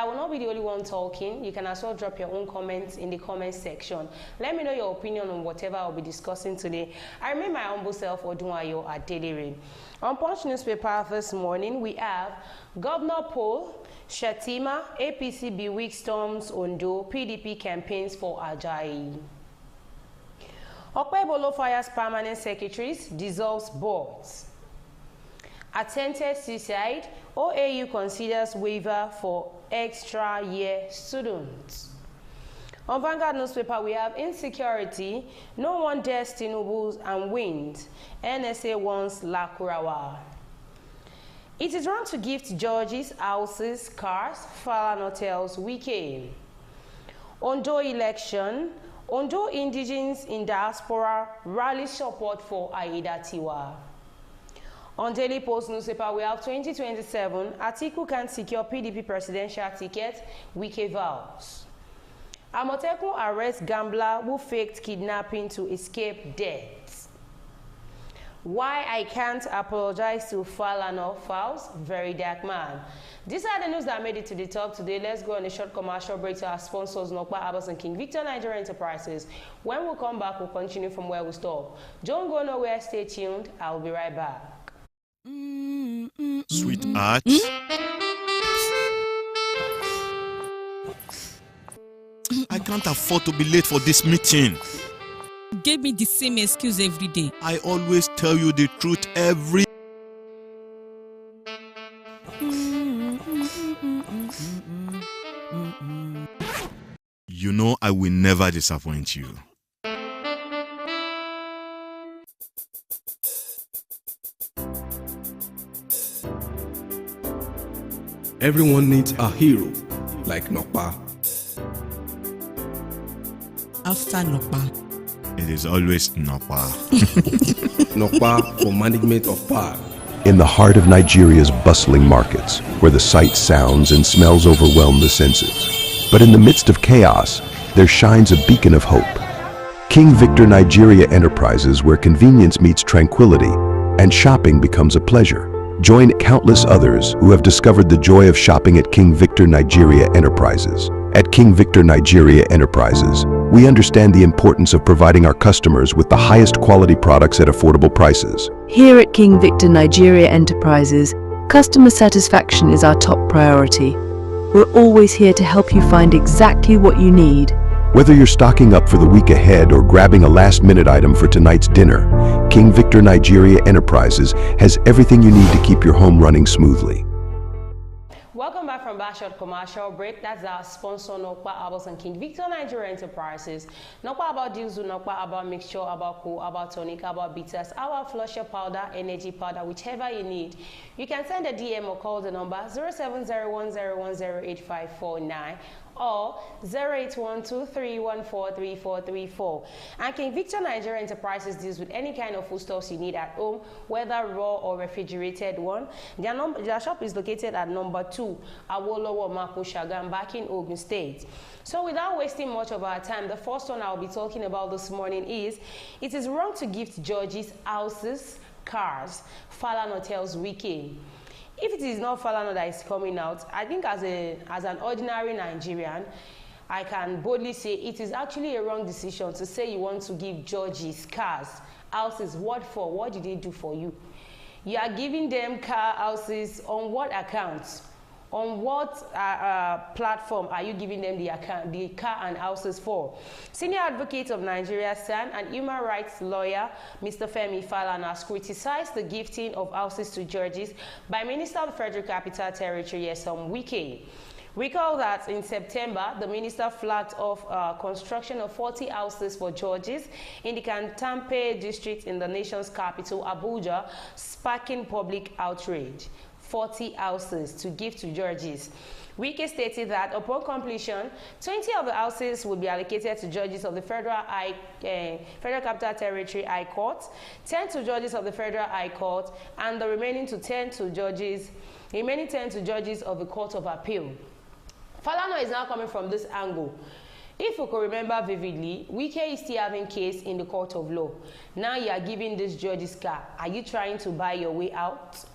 I will not be the only one talking. You can as well drop your own comments in the comment section. Let me know your opinion on whatever I'll be discussing today. I remain my humble self, Odunwayo at Daily Rain. On Punch newspaper this morning, we have Governor Paul Shatima, APC Wike storms Ondo, PDP campaigns for Ajayi. Okpebolo fires permanent secretaries, dissolves boards. Attempted suicide, OAU considers waiver for extra year students. On Vanguard newspaper, we have insecurity, no one dares Tinubu and wins. NSA wants Lakurawa. It is wrong to gift judges, houses, cars, Falana tells Wike. Ondo election, Ondo indigenes in diaspora rally support for Aida Tiwa. On Daily Post newspaper, we have 2027, Atiku can secure PDP presidential ticket, Wike vows. Amotekun arrests gambler who faked kidnapping to escape death. Why I can't apologize to Falana files, very dark man. These are the news that made it to the top today. Let's go on a short commercial break to our sponsors, Nokpa Abbas and King Victor Nigeria Enterprises. When we come back, we'll continue from where we stop. Don't go nowhere, stay tuned. I'll be right back. Sweetheart. I can't afford to be late for this meeting. You gave me the same excuse every day. I always tell you the truth every... You know I will never disappoint you. Everyone needs a hero, like Nokpa. After Nokpa, It is always Napa. Nokpa for management of power. In the heart of Nigeria's bustling markets, where the sights, sounds, and smells overwhelm the senses. But in the midst of chaos, there shines a beacon of hope. King Victor Nigeria Enterprises, where convenience meets tranquility and shopping becomes a pleasure. Join countless others who have discovered the joy of shopping at King Victor Nigeria Enterprises. At King Victor Nigeria Enterprises, we understand the importance of providing our customers with the highest quality products at affordable prices. Here at King Victor Nigeria Enterprises, customer satisfaction is our top priority. We're always here to help you find exactly what you need. Whether you're stocking up for the week ahead or grabbing a last-minute item for tonight's dinner, King Victor Nigeria Enterprises has everything you need to keep your home running smoothly. Welcome back from that short commercial break. That's our sponsor, Nokpa Abbas and King Victor Nigeria Enterprises. Nokpa about deals, Nokpa about mixture, about cool, about tonic, about bitters, our flusher powder, energy powder, whichever you need. You can send a DM or call the number 070101085549 or 081231433434. And King Victor Nigeria Enterprises deals with any kind of foodstuffs you need at home, whether raw or refrigerated one. Their shop is located at number 2, Awolowo Mako Shagam, back in Ogun State. So without wasting much of our time, the first one I'll be talking about this morning is, it is wrong to gift judges houses, cars, Falana tells Wike. If it is not Falana that is coming out, I think as an ordinary Nigerian, I can boldly say it is actually a wrong decision to say you want to give judges cars, houses. What for? What did they do for you? You are giving them car, houses on what accounts? On what platform are you giving them the car and houses for? Senior Advocate of Nigeria SAN and human rights lawyer Mr. Femi Falana has criticized the gifting of houses to judges by Minister of Federal Capital Territory Wike. Recall that in September, the minister flagged off construction of 40 houses for judges in the Kantampe district in the nation's capital, Abuja, sparking public outrage. 40 houses to give to judges. Wike stated that upon completion, 20 of the houses will be allocated to judges of the Federal Capital Territory High Court, 10 to judges of the Federal High Court, and the remaining 10 to judges of the Court of Appeal. Falana is now coming from this angle. If you could remember vividly, Wike is still having case in the court of law. Now you are giving this judge's car. Are you trying to buy your way out?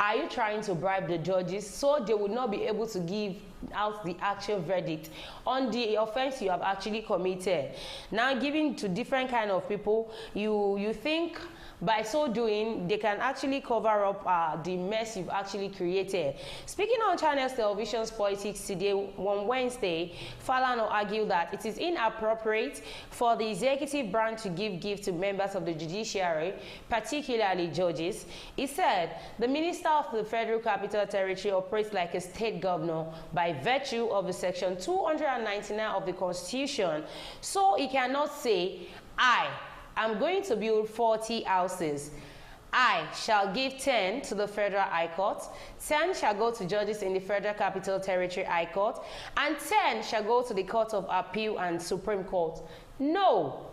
Are you trying to bribe the judges so they will not be able to give out the actual verdict on the offense you have actually committed. Now giving to different kind of people, you think by so doing they can actually cover up the mess you've actually created. Speaking on Channels Television's Politics Today on Wednesday, Falana argued that it is inappropriate for the executive branch to give gifts to members of the judiciary, particularly judges. He said the Minister of the Federal Capital Territory operates like a state governor by virtue of the Section 299 of the Constitution, so he cannot say, I'm going to build 40 houses. I shall give 10 to the Federal High Court, 10 shall go to judges in the Federal Capital Territory High Court, and 10 shall go to the Court of Appeal and Supreme Court. No.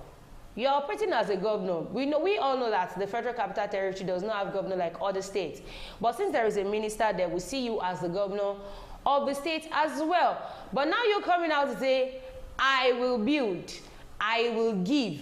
You're operating as a governor. We all know that the Federal Capital Territory does not have governor like other states. But since there is a minister there, we see you as the governor of the state as well. But now you're coming out to say, I will build, I will give.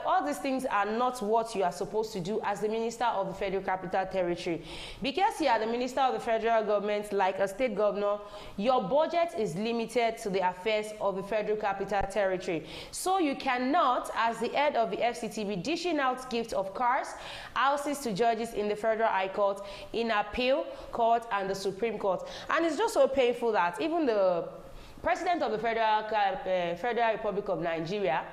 All these things are not what you are supposed to do as the Minister of the Federal Capital Territory. Because you are the Minister of the Federal Government, like a state governor, your budget is limited to the affairs of the Federal Capital Territory. So you cannot, as the head of the FCT, be dishing out gifts of cars, houses to judges in the Federal High Court, in Appeal Court, and the Supreme Court. And it's just so painful that even the President of the Federal Republic of Nigeria,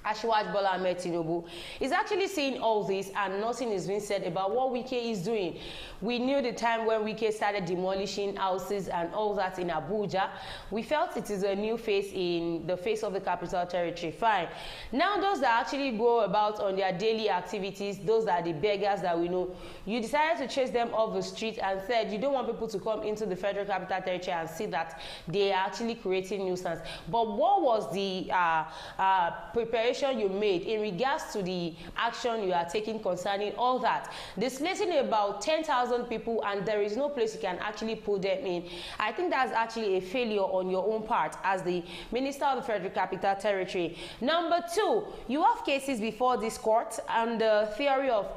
Asiwaju Bola Ahmed Tinubu, is actually seeing all this and nothing is being said about what Wike is doing. We knew the time when Wike started demolishing houses and all that in Abuja. We felt it is a new face in the face of the Capital Territory. Fine. Now those that actually go about on their daily activities, those are the beggars that we know, you decided to chase them off the street and said you don't want people to come into the Federal Capital Territory and see that they are actually creating nuisance. But what was the preparation you made in regards to the action you are taking concerning all that? Displacing about 10,000 people and there is no place you can actually put them in. I think that's actually a failure on your own part as the Minister of the Federal Capital Territory. Number two, you have cases before this court and the theory of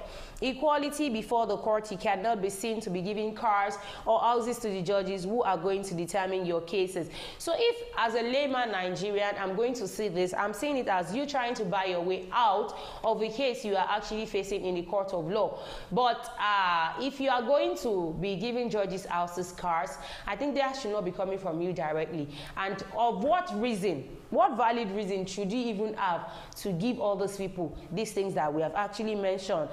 equality before the court. You cannot be seen to be giving cars or houses to the judges who are going to determine your cases. So if, as a layman Nigerian, I'm going to see this, I'm seeing it as you trying to buy your way out of the case you are actually facing in the court of law. But if you are going to be giving judges houses, cars, I think that should not be coming from you directly. And of what reason? What valid reason should you even have to give all those people these things that we have actually mentioned?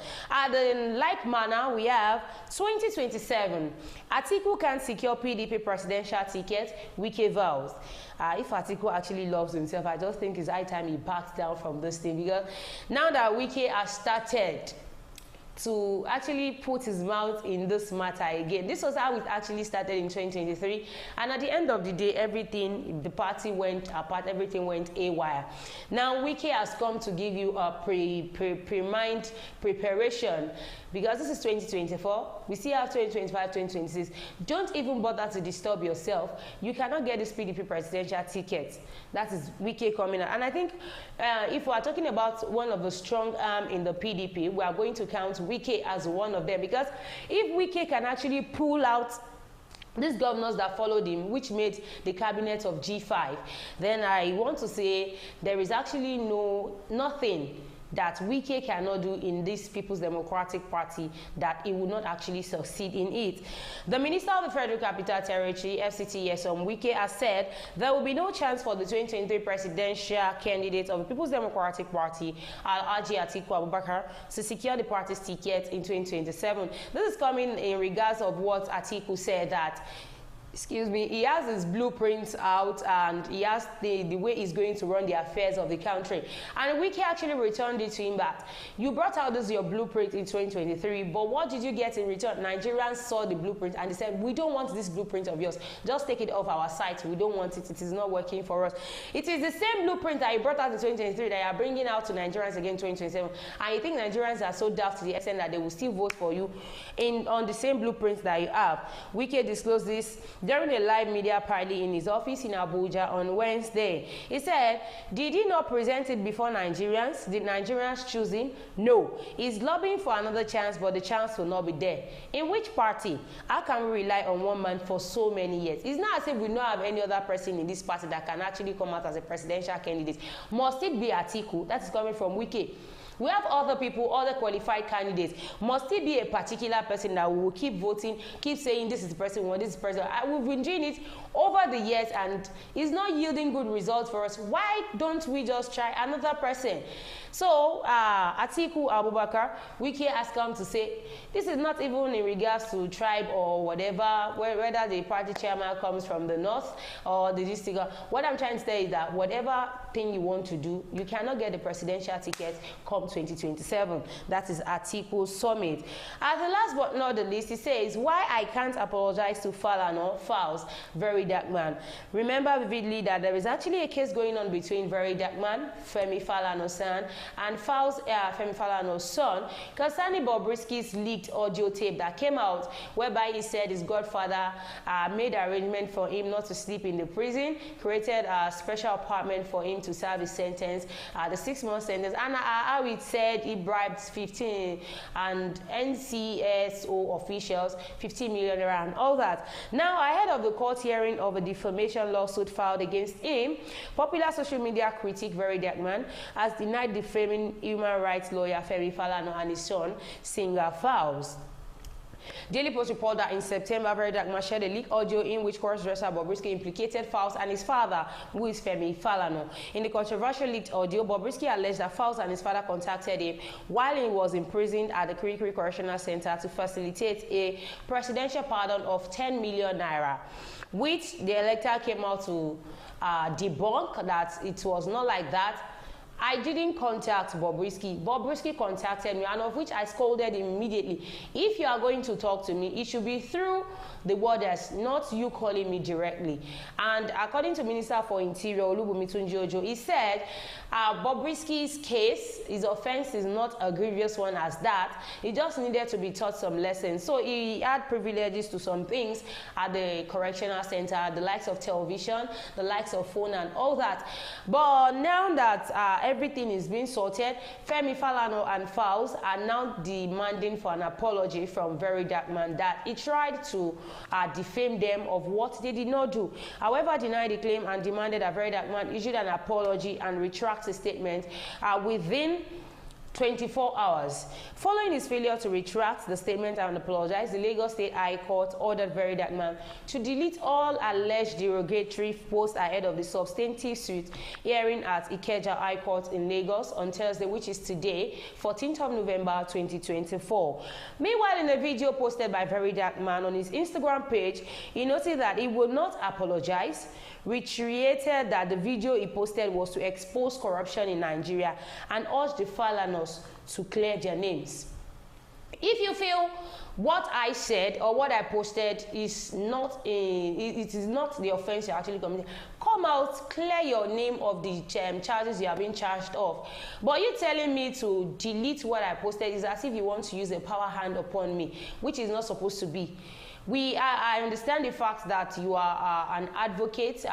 In like manner, we have 2027. Atiku can secure PDP presidential ticket, Wike vows. If Atiku actually loves himself, I just think it's high time he backs down from this thing, because now that Wike has started to actually put his mouth in this matter again. This was how it actually started in 2023, and at the end of the day, everything, the party went apart, everything went haywire. Now Wike has come to give you a pre-mind preparation, because this is 2024, we still have 2025, 2026. Don't even bother to disturb yourself. You cannot get this PDP presidential ticket. That is Wike coming out. And I think if we are talking about one of the strong arms in the PDP, we are going to count Wike as one of them, because if Wike can actually pull out these governors that followed him, which made the cabinet of G5, then I want to say there is actually nothing that Wike cannot do in this People's Democratic Party that he will not actually succeed in it. The Minister of the Federal Capital Territory, FCT, Wike, has said there will be no chance for the 2023 presidential candidate of the People's Democratic Party, Alhaji Atiku Abubakar, to secure the party's ticket in 2027. This is coming in regards of what Atiku said, that he has his blueprints out and he has the way he's going to run the affairs of the country. And Wike actually returned it to him that you brought out this your blueprint in 2023, but what did you get in return? Nigerians saw the blueprint and they said, we don't want this blueprint of yours. Just take it off our site. We don't want it. It is not working for us. It is the same blueprint that you brought out in 2023 that you are bringing out to Nigerians again in 2027. And you think Nigerians are so daft to the extent that they will still vote for you on the same blueprint that you have. Wike disclosed this during a live media party in his office in Abuja on Wednesday. He said, did he not present it before Nigerians? Did Nigerians choose him? No. He's lobbying for another chance, but the chance will not be there. In which party? How can we rely on one man for so many years? It's not as if we don't have any other person in this party that can actually come out as a presidential candidate. Must it be Atiku? That is coming from Wike. We have other people, other qualified candidates. Must it be a particular person that we will keep voting, keep saying this is the person we want, this is the person? We've been doing it over the years and it's not yielding good results for us. Why don't we just try another person? So, Atiku Abubakar, Wike has come to say, this is not even in regards to tribe or whatever, whether the party chairman comes from the north or the district. What I'm trying to say is that whatever thing you want to do, you cannot get the presidential ticket come 2027. That is Atiku's summit. As the last but not the least, he says, why I can't apologize to Falana, Fowles, Very Dark Man. Remember vividly that there is actually a case going on between Very Dark Man, Femi Falana's son, and Fowles, Femi Falana's son, concerning Bobrisky's leaked audio tape that came out, whereby he said his godfather made arrangement for him not to sleep in the prison, created a special apartment for him to serve his sentence, the 6-month sentence, and how it said he bribed 15 and NCSO officials 15 million and all that. Now, ahead of the court hearing of a defamation lawsuit filed against him, popular social media critic Very Dark Man has denied defaming human rights lawyer Femi Falana and his son, singer Fowles. Daily Post report that in September, Very Dark Man shared a leaked audio in which cross-dresser Bobrisky implicated Fowles and his father, who is Femi Falana. In the controversial leaked audio, Bobrisky alleged that Fowles and his father contacted him while he was imprisoned at the Kirikiri Correctional Center to facilitate a presidential pardon of 10 million naira, which the elector came out to debunk that it was not like that. I didn't contact Bobrisky. Bobrisky contacted me, and of which I scolded him immediately. If you are going to talk to me, it should be through the warders, not you calling me directly. And according to Minister for Interior, Olubunmi Tunji, he said Bobrisky's case, his offense is not a grievous one as that. He just needed to be taught some lessons. So he had privileges to some things at the correctional center, the likes of television, the likes of phone and all that. But now that everything is being sorted, Femi Falana and Fowles are now demanding for an apology from Very Dark Man that he tried to defame them of what they did not do. However, denied the claim and demanded that Very Dark Man issued an apology and retract his statement within 24 hours. Following his failure to retract the statement and apologize, the Lagos State High Court ordered Very Dark Man to delete all alleged derogatory posts ahead of the substantive suit hearing at Ikeja High Court in Lagos on Thursday, which is today, 14th of November 2024. Meanwhile, in a video posted by Very Dark Man on his Instagram page, he noted that he would not apologize, reiterated that the video he posted was to expose corruption in Nigeria, and urged the Falanas to clear their names. If you feel what I said or what I posted is not it is not the offense you're actually committing, come out, clear your name of the charges you have been charged of. But you telling me to delete what I posted is as if you want to use a power hand upon me, which is not supposed to be. I understand the fact that you are an advocate,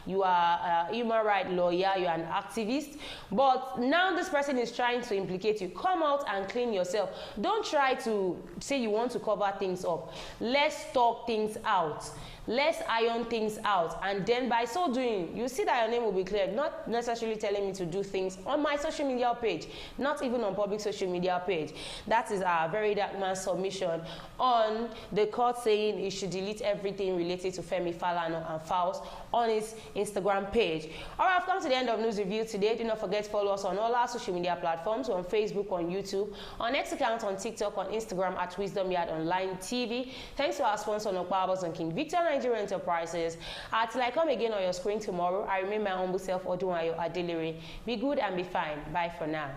you are a human rights lawyer, you are an activist, but now this person is trying to implicate you. Come out and clean yourself. Don't try to say you want to cover things up. Let's talk things out. Let's iron things out, and then by so doing, you see that your name will be cleared. Not necessarily telling me to do things on my social media page, not even on public social media page. That is our Very Dark Man submission on the court saying he should delete everything related to Femi Falana and Fowles on his Instagram page. All right, I've come to the end of News Review today. Do not forget to follow us on all our social media platforms, on Facebook, on YouTube, on X account, on TikTok, on Instagram at Wisdom Yard Online TV. Thanks to our sponsor, Nokpabos and King Victor Nigeria Enterprises. Till I come again on your screen tomorrow, I remain my humble self, Odunayo Adelere. Be good and be fine. Bye for now.